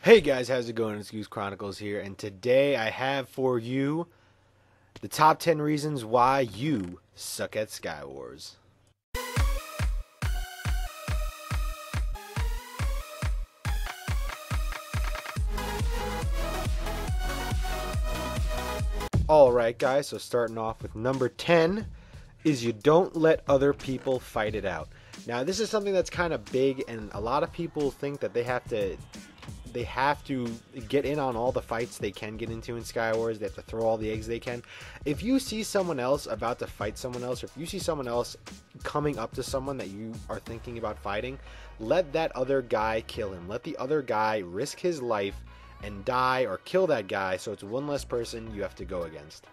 Hey guys, how's it going? It's GooseChronicles here, and today I have for you the top 10 reasons why you suck at Sky Wars. Alright guys, so starting off with number 10 is you don't let other people fight it out. Now this is something that's kind of big, and a lot of people think that they have to get in on all the fights they can get into in Sky Wars. They have to throw all the eggs they can. If you see someone else about to fight someone else, or if you see someone else coming up to someone that you are thinking about fighting, let that other guy kill him. Let the other guy risk his life and die or kill that guy, so it's one less person you have to go against.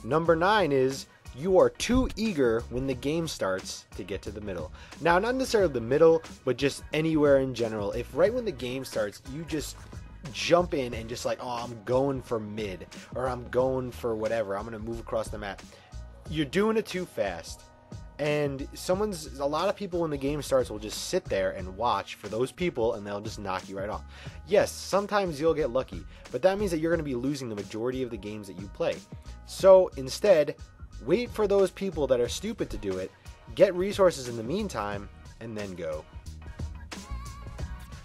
Number 9 is you are too eager when the game starts to get to the middle. Now, not necessarily the middle, but just anywhere in general. If right when the game starts, you just jump in and just like, oh, I'm going for mid, or I'm going for whatever, I'm going to move across the map, you're doing it too fast. And a lot of people when the game starts will just sit there and watch for those people, and they'll just knock you right off. Yes, sometimes you'll get lucky, but that means that you're going to be losing the majority of the games that you play. So instead, wait for those people that are stupid to do it, get resources in the meantime, and then go.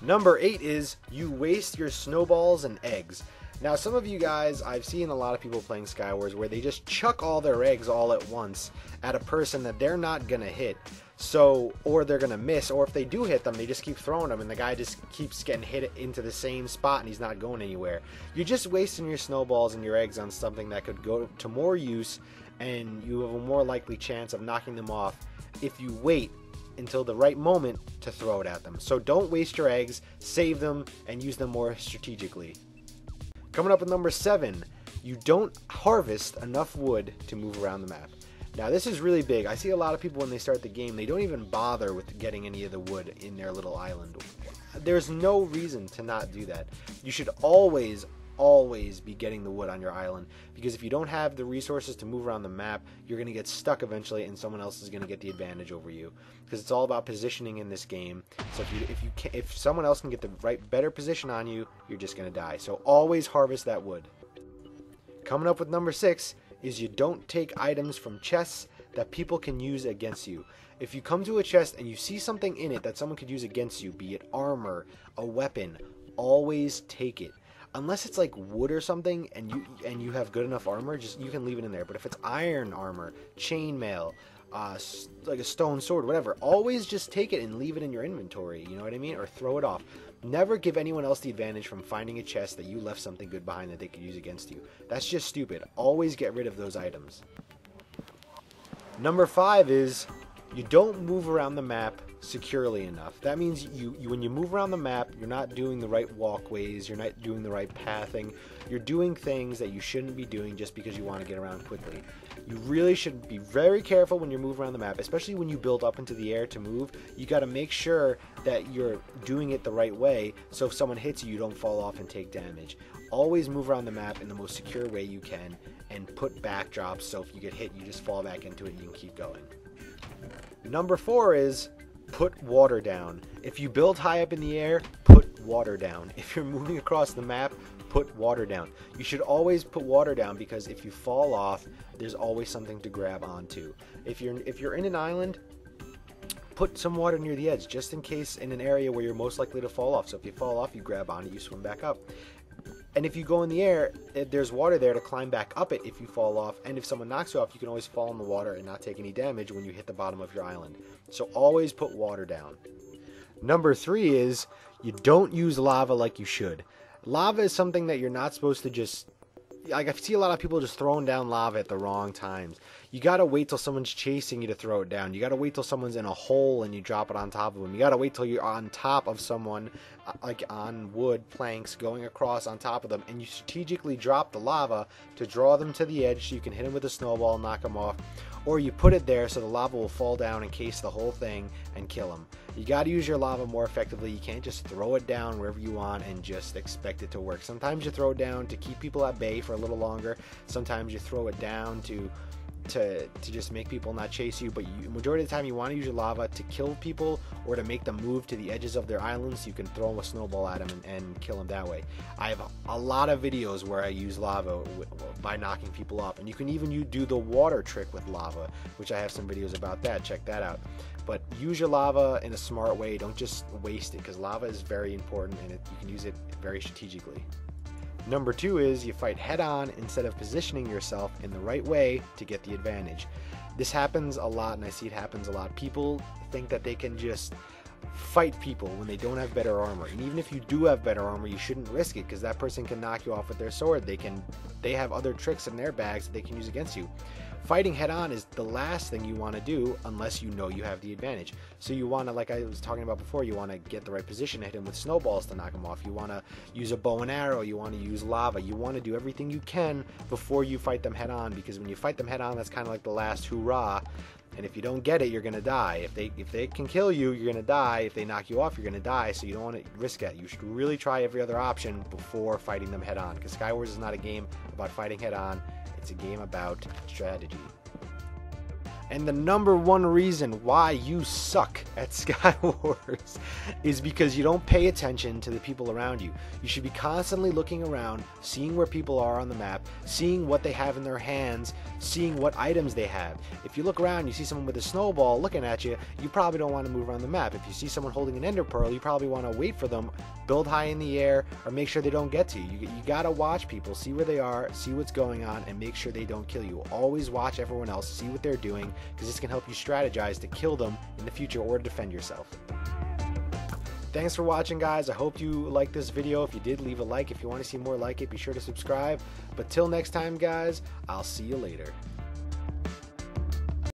Number 8 is you waste your snowballs and eggs. Now, some of you guys, I've seen a lot of people playing Sky Wars where they just chuck all their eggs all at once at a person that they're not going to hit. Or they're going to miss, or if they do hit them, they just keep throwing them, and the guy just keeps getting hit into the same spot, and he's not going anywhere. You're just wasting your snowballs and your eggs on something that could go to more use, and you have a more likely chance of knocking them off if you wait until the right moment to throw it at them. So don't waste your eggs, save them, and use them more strategically. Coming up with number 7, you don't harvest enough wood to move around the map. Now this is really big. I see a lot of people when they start the game, they don't even bother with getting any of the wood in their little island. There's no reason to not do that. You should always be getting the wood on your island, because if you don't have the resources to move around the map, you're going to get stuck eventually, and someone else is going to get the advantage over you, because it's all about positioning in this game. So if someone else can get the better position on you, you're just going to die. So always harvest that wood. Coming up with number 6 is you don't take items from chests that people can use against you. If you come to a chest and you see something in it that someone could use against you, be it armor, a weapon, always take it. Unless it's like wood or something, and you have good enough armor, you can leave it in there. But if it's iron armor, chainmail, like a stone sword, whatever, always just take it and leave it in your inventory. You know what I mean? Or throw it off. Never give anyone else the advantage from finding a chest that you left something good behind that they could use against you. That's just stupid. Always get rid of those items. Number 5 is you don't move around the map securely enough. That means when you move around the map, you're not doing the right walkways, you're not doing the right pathing, you're doing things that you shouldn't be doing just because you want to get around quickly. You really should be very careful when you move around the map, especially when you build up into the air to move. You got to make sure that you're doing it the right way, so if someone hits you, you don't fall off and take damage. Always move around the map in the most secure way you can, and put backdrops so if you get hit, you just fall back into it and you can keep going. Number 4 is put water down. If you build high up in the air, put water down. If you're moving across the map, put water down. You should always put water down, because if you fall off, there's always something to grab onto. If you're in an island, put some water near the edge, just in case in an area where you're most likely to fall off. So if you fall off, you grab on it, you swim back up. And if you go in the air, there's water there to climb back up it if you fall off. And if someone knocks you off, you can always fall in the water and not take any damage when you hit the bottom of your island. So always put water down. Number 3 is you don't use lava like you should. Lava is something that you're not supposed to just... Like, I see a lot of people just throwing down lava at the wrong times. You gotta wait till someone's chasing you to throw it down. You gotta wait till someone's in a hole and you drop it on top of them. You gotta wait till you're on top of someone, like on wood planks, going across on top of them, and you strategically drop the lava to draw them to the edge so you can hit them with a snowball and knock them off. Or you put it there so the lava will fall down and encase the whole thing and kill them. You got to use your lava more effectively. You can't just throw it down wherever you want and just expect it to work. Sometimes you throw it down to keep people at bay for a little longer. Sometimes you throw it down to to just make people not chase you, but majority of the time you want to use your lava to kill people or to make them move to the edges of their islands so you can throw a snowball at them and kill them that way. I have a lot of videos where I use lava by knocking people off, and you can even do the water trick with lava, which I have some videos about that. Check that out. But use your lava in a smart way. Don't just waste it, because lava is very important and you can use it very strategically. Number 2 is you fight head on instead of positioning yourself in the right way to get the advantage. This happens a lot, and I see it happens a lot. People think that they can just fight people when they don't have better armor, and even if you do have better armor, you shouldn't risk it, because that person can knock you off with their sword. They have other tricks in their bags that they can use against you. Fighting head on is the last thing you want to do unless you know you have the advantage. So you want to, like I was talking about before, you want to get the right position to hit him with snowballs to knock him off. You want to use a bow and arrow. You want to use lava. You want to do everything you can before you fight them head on, because when you fight them head on, that's kind of like the last hoorah. And if you don't get it, you're going to die. If they can kill you, you're going to die. If they knock you off, you're going to die. So you don't want to risk that. You should really try every other option before fighting them head on, because Skywars is not a game about fighting head on. It's a game about strategy. And the number 1 reason why you suck at Skywars is because you don't pay attention to the people around you. You should be constantly looking around, seeing where people are on the map, seeing what they have in their hands, seeing what items they have. If you look around, you see someone with a snowball looking at you, you probably don't want to move around the map. If you see someone holding an ender pearl, you probably want to wait for them, build high in the air, or make sure they don't get to you. You gotta watch people, see where they are, see what's going on, and make sure they don't kill you. Always watch everyone else, see what they're doing, because this can help you strategize to kill them in the future or to defend yourself. Thanks for watching, guys. I hope you liked this video. If you did, leave a like. If you want to see more like it, be sure to subscribe. But till next time, guys, I'll see you later.